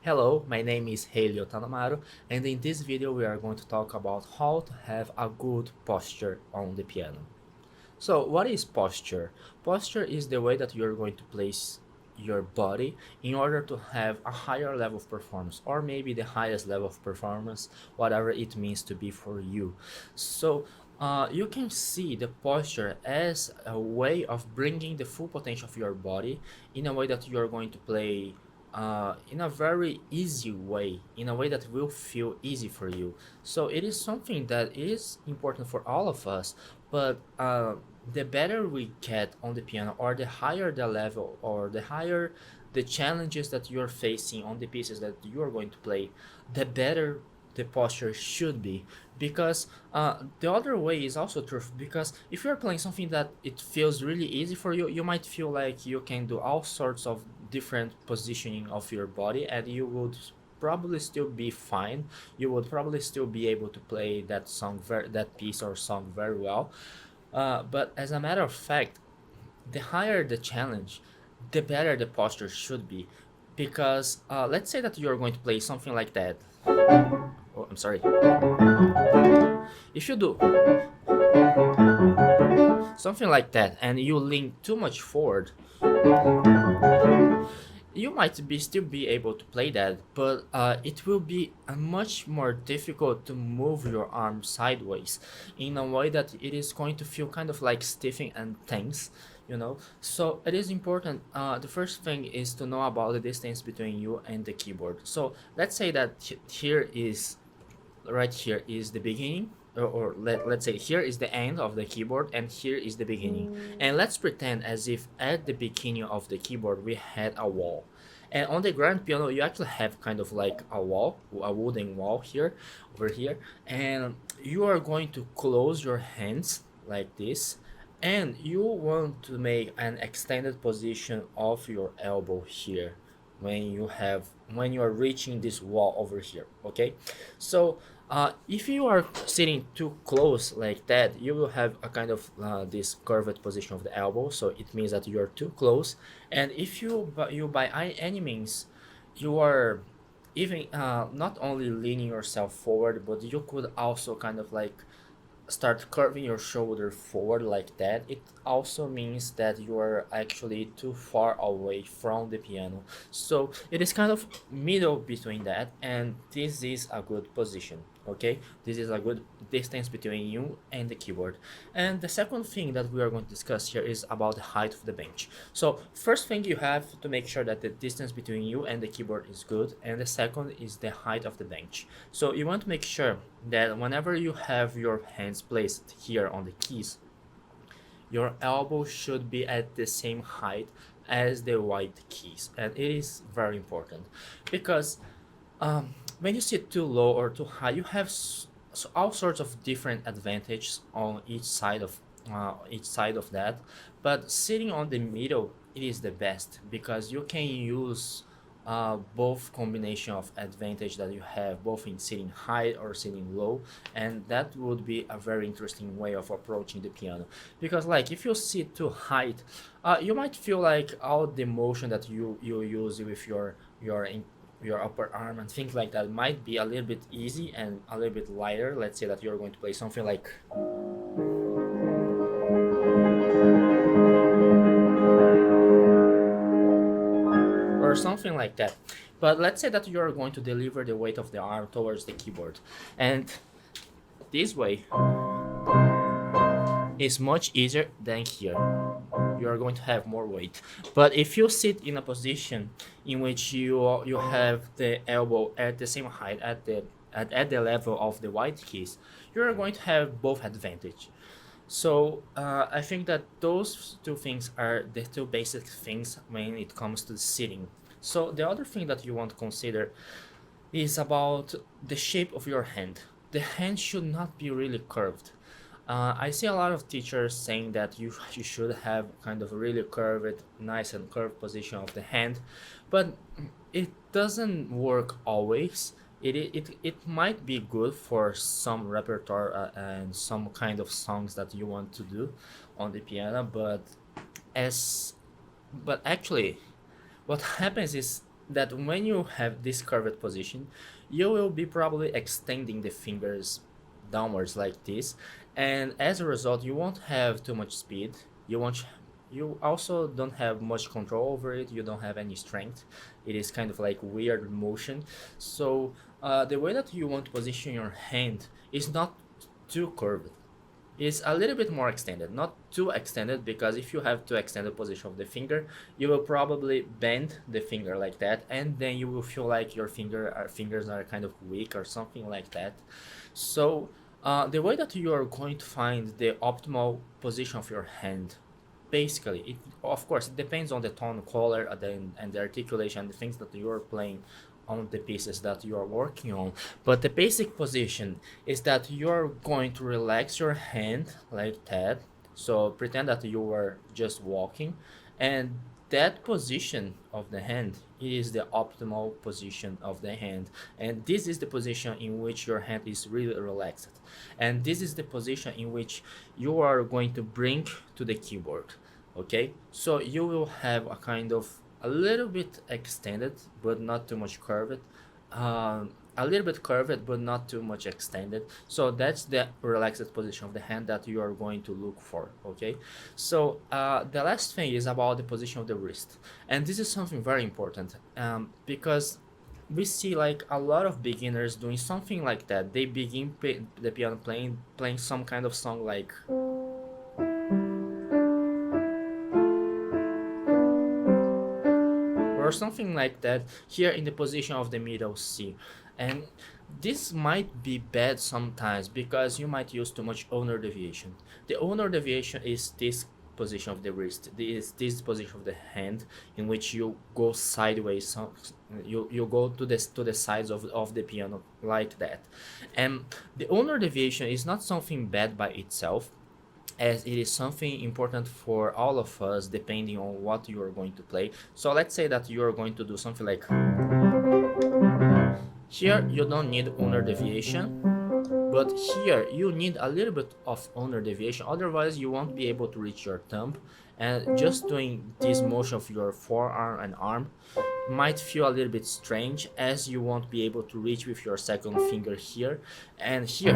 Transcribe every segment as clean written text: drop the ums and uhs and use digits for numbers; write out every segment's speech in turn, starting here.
Hello, my name is Tanomaru, and in this video we are going to talk about how to have a good posture on the piano. So what is posture? Posture is the way that you're going to place your body in order to have a higher level of performance, or maybe the highest level of performance, whatever it means to be for you. So you can see the posture as a way of bringing the full potential of your body in a way that you're going to play in a very easy way, in a way that will feel easy for you. So it is something that is important for all of us, but the better we get on the piano, or the higher the level, or the higher the challenges that you're facing on the pieces that you are going to play, the better the posture should be. Because the other way is also true, because if you're playing something that it feels really easy for you, you might feel like you can do all sorts of different positioning of your body, and you would probably still be fine. You would probably still be able to play that that piece or song very well. But as a matter of fact, the higher the challenge, the better the posture should be. Because let's say that you're going to play something like that. Oh, I'm sorry. If you do something like that and you lean too much forward, you might still be able to play that, but it will be much more difficult to move your arm sideways in a way that it is going to feel kind of like stiffing and tense, you know. So it is important. The first thing is to know about the distance between you and the keyboard. So let's say that here is right here is the beginning, or let's say here is the end of the keyboard and here is the beginning, and let's pretend as if at the beginning of the keyboard we had a wall, and on the grand piano you actually have kind of like a wall, a wooden wall here, over here, and you are going to close your hands like this, and you want to make an extended position of your elbow here when you are reaching this wall over here. Okay, so if you are sitting too close like that, you will have a kind of this curved position of the elbow, so it means that you are too close. And if you by any means you are even not only leaning yourself forward, but you could also kind of like start curving your shoulder forward like that, it also means that you are actually too far away from the piano. So it is kind of middle between that, and this is a good position. Okay, this is a good distance between you and the keyboard. And the second thing that we are going to discuss here is about the height of the bench. So first thing, you have to make sure that the distance between you and the keyboard is good, and the second is the height of the bench. So you want to make sure that whenever you have your hands placed here on the keys, your elbow should be at the same height as the white keys, and it is very important because when you sit too low or too high, you have all sorts of different advantages on each side of that. But sitting on the middle, it is the best because you can use both combination of advantage that you have both in sitting high or sitting low, and that would be a very interesting way of approaching the piano. Because like if you sit too high, you might feel like all the motion that you use with your upper arm and things like that might be a little bit easy and a little bit lighter. Let's say that you're going to play something like, or something like that. But let's say that you're going to deliver the weight of the arm towards the keyboard, and this way is much easier than here. You are going to have more weight. But if you sit in a position in which you have the elbow at the same height at the level of the white keys, you are going to have both advantage. So I think that those two things are the two basic things when it comes to sitting. So the other thing that you want to consider is about the shape of your hand. The hand should not be really curved. I see a lot of teachers saying that you should have kind of a really curved, nice and curved position of the hand, but it doesn't work always. It might be good for some repertoire and some kind of songs that you want to do on the piano, as but actually what happens is that when you have this curved position, you will be probably extending the fingers downwards like this, and as a result, you won't have too much speed. You won't. You also don't have much control over it. You don't have any strength. It is kind of like weird motion. So the way that you want to position your hand is not too curved, is a little bit more extended, not too extended, because if you have too extended position of the finger, you will probably bend the finger like that, and then you will feel like your fingers are kind of weak or something like that. So the way that you are going to find the optimal position of your hand, basically, it of course it depends on the tone, color, and the articulation, the things that you are playing on the pieces that you are working on. But the basic position is that you're going to relax your hand like that. So pretend that you were just walking, and that position of the hand is the optimal position of the hand, and this is the position in which your hand is really relaxed, and this is the position in which you are going to bring to the keyboard. Okay, so you will have a kind of a little bit extended but not too much curved, a little bit curved but not too much extended. So that's the relaxed position of the hand that you are going to look for. Okay, so the last thing is about the position of the wrist, and this is something very important, because we see like a lot of beginners doing something like that. They begin the piano playing some kind of song like, or something like that, here in the position of the middle C. And this might be bad sometimes because you might use too much ulnar deviation. The ulnar deviation is this position of the wrist, this position of the hand in which you go sideways, so you go to the sides of the piano like that. And the ulnar deviation is not something bad by itself, as it is something important for all of us depending on what you are going to play. So let's say that you are going to do something like, here you don't need ulnar deviation, but here you need a little bit of ulnar deviation, otherwise you won't be able to reach your thumb, and just doing this motion of your forearm and arm might feel a little bit strange, as you won't be able to reach with your second finger here and here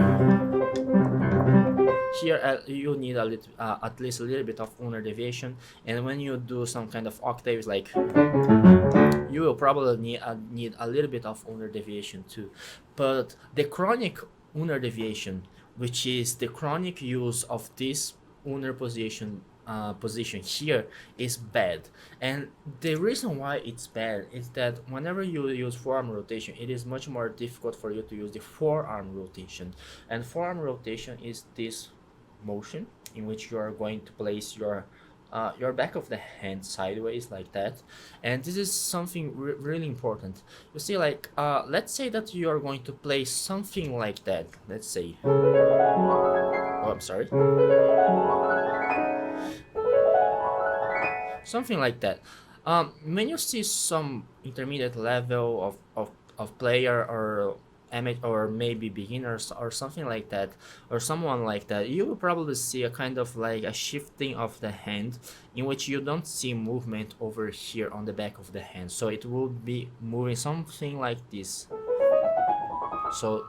you need a little, at least a little bit of ulnar deviation. And when you do some kind of octaves, like, you will probably need a little bit of ulnar deviation too. But the chronic ulnar deviation, which is the chronic use of this ulnar position here, is bad. And the reason why it's bad is that whenever you use forearm rotation, it is much more difficult for you to use the forearm rotation. And forearm rotation is this motion in which you are going to place your back of the hand sideways like that. And this is something really important. You see, like, let's say that you are going to play something like that. Let's say, oh, I'm sorry, something like that. When you see some intermediate level of player, or or maybe beginners or something like that, or someone like that, you will probably see a kind of like a shifting of the hand in which you don't see movement over here on the back of the hand. So it will be moving something like this. So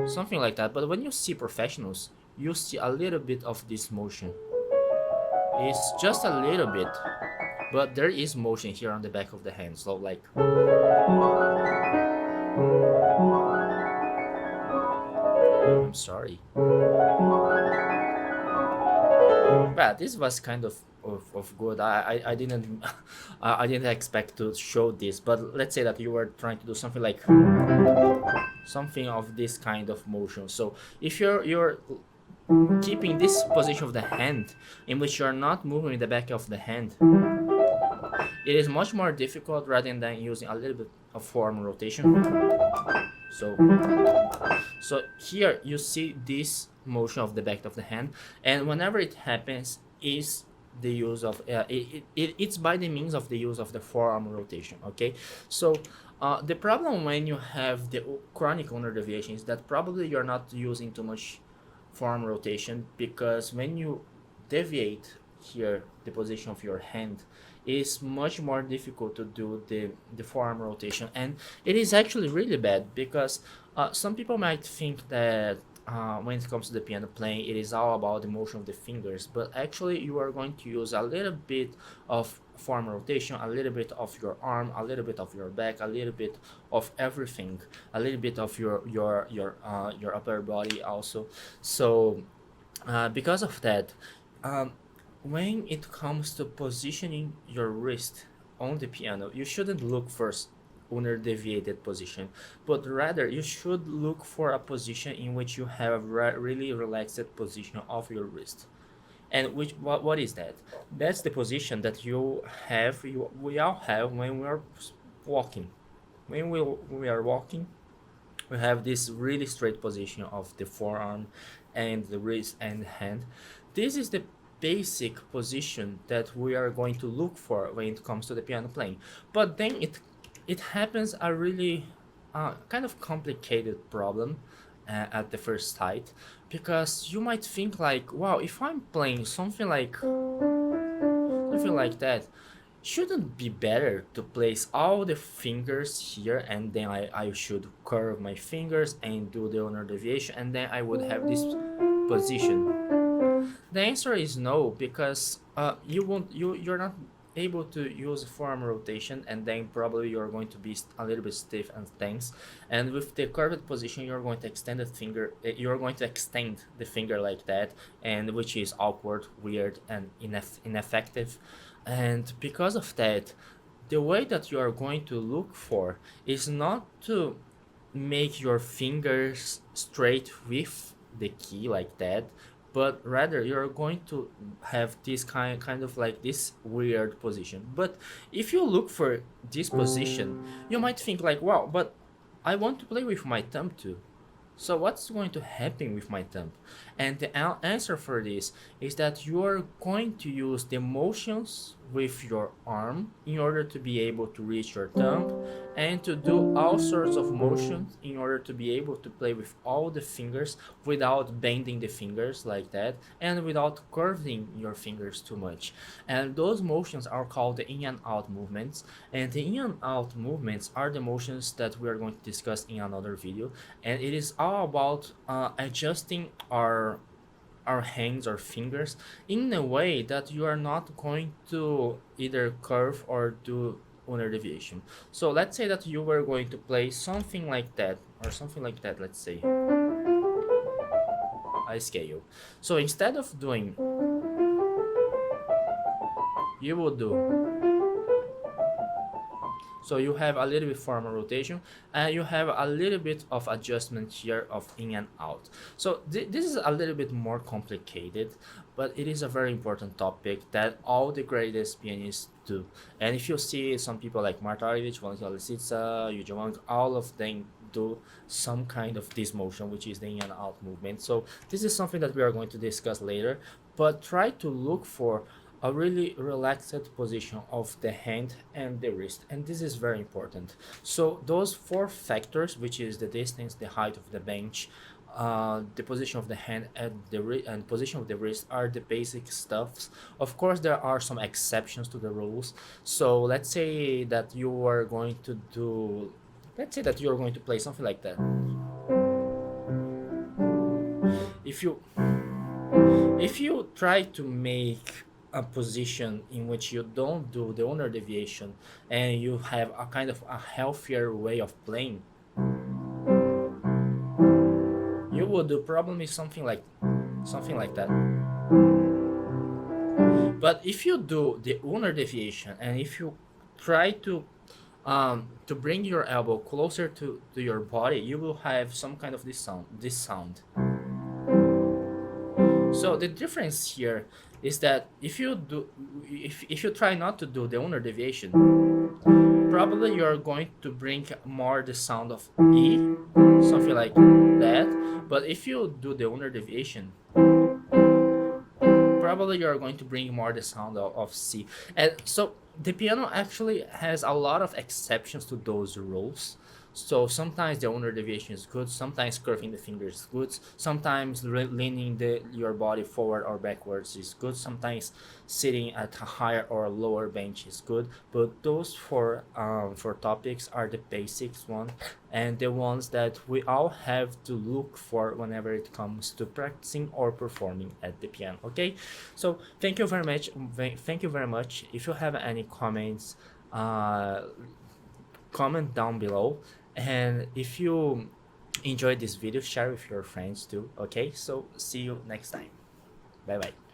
something like that. But when you see professionals, you see a little bit of this motion. It's just a little bit, but there is motion here on the back of the hand. So like, I'm sorry, but this was kind of good. I didn't I didn't expect to show this, but let's say that you were trying to do something like, something of this kind of motion. So if you're keeping this position of the hand in which you're not moving the back of the hand, it is much more difficult rather than using a little bit of forearm rotation. So here you see this motion of the back of the hand, and whenever it happens is the use of it's by the means of the use of the forearm rotation. Okay, so the problem when you have the chronic ulnar deviation is that probably you're not using too much forearm rotation, because when you deviate here the position of your hand, is much more difficult to do the forearm rotation. And it is actually really bad because some people might think that when it comes to the piano playing, it is all about the motion of the fingers, but actually you are going to use a little bit of forearm rotation, a little bit of your arm, a little bit of your back, a little bit of everything, a little bit of your upper body also. So because of that, um, when it comes to positioning your wrist on the piano, you shouldn't look for under deviated position, but rather you should look for a position in which you have a really relaxed position of your wrist. And which what is that? That's the position that we all have when we are walking. When we are walking, we have this really straight position of the forearm and the wrist and hand. This is the basic position that we are going to look for when it comes to the piano playing. But then it happens a really kind of complicated problem at the first sight, because you might think like, wow, if I'm playing something like that, shouldn't be better to place all the fingers here, and then I should curve my fingers and do the ulnar deviation, and then I would have this position. The answer is no, because you're not able to use forearm rotation, and then probably you're going to be a little bit stiff and tense. And with the curved position, you're going to extend the finger. You're going to extend the finger like that, and which is awkward, weird, and ineffective. And because of that, the way that you are going to look for is not to make your fingers straight with the key like that, but rather you're going to have this kind of like this weird position. But if you look for this position, you might think like, wow, but I want to play with my thumb too. So what's going to happen with my thumb? And the answer for this is that you are going to use the motions with your arm in order to be able to reach your thumb, and to do all sorts of motions in order to be able to play with all the fingers without bending the fingers like that, and without curving your fingers too much. And those motions are called the in and out movements. And the in and out movements are the motions that we are going to discuss in another video. And it is all about adjusting our hands or fingers in a way that you are not going to either curve or do ulnar deviation. So let's say that you were going to play something like that, or something like that, let's say a scale. So instead of doing, you will do, so you have a little bit formal rotation, and you have a little bit of adjustment here of in and out. So this is a little bit more complicated, but it is a very important topic that all the greatest pianists do. And if you see some people like Marta Argerich, Valentina Lisitsa, Yuji Wang, all of them do some kind of this motion, which is the in and out movement. So this is something that we are going to discuss later, but try to look for a really relaxed position of the hand and the wrist, and this is very important. So those four factors, which is the distance, the height of the bench, the position of the hand, and and position of the wrist, are the basic stuffs. Of course, there are some exceptions to the rules. So let's say that you are going to do, let's say that you are going to play something like that. If you try to make a position in which you don't do the ulnar deviation, and you have a kind of a healthier way of playing, you would do probably something like that. But if you do the ulnar deviation, and if you try to bring your elbow closer to your body, you will have some kind of this sound. So the difference here is that if you try not to do the ulnar deviation, probably you're going to bring more the sound of E, something like that. But if you do the ulnar deviation, probably you're going to bring more the sound of C. And so the piano actually has a lot of exceptions to those rules. So sometimes the ulnar deviation is good, sometimes curving the fingers is good, sometimes leaning your body forward or backwards is good, sometimes sitting at a higher or lower bench is good. But those four topics are the basics one, and the ones that we all have to look for whenever it comes to practicing or performing at the piano. Okay, so thank you very much. Thank you very much. If you have any comments, uh, comment down below, and if you enjoyed this video, share with your friends too. Okay, so see you next time. Bye bye.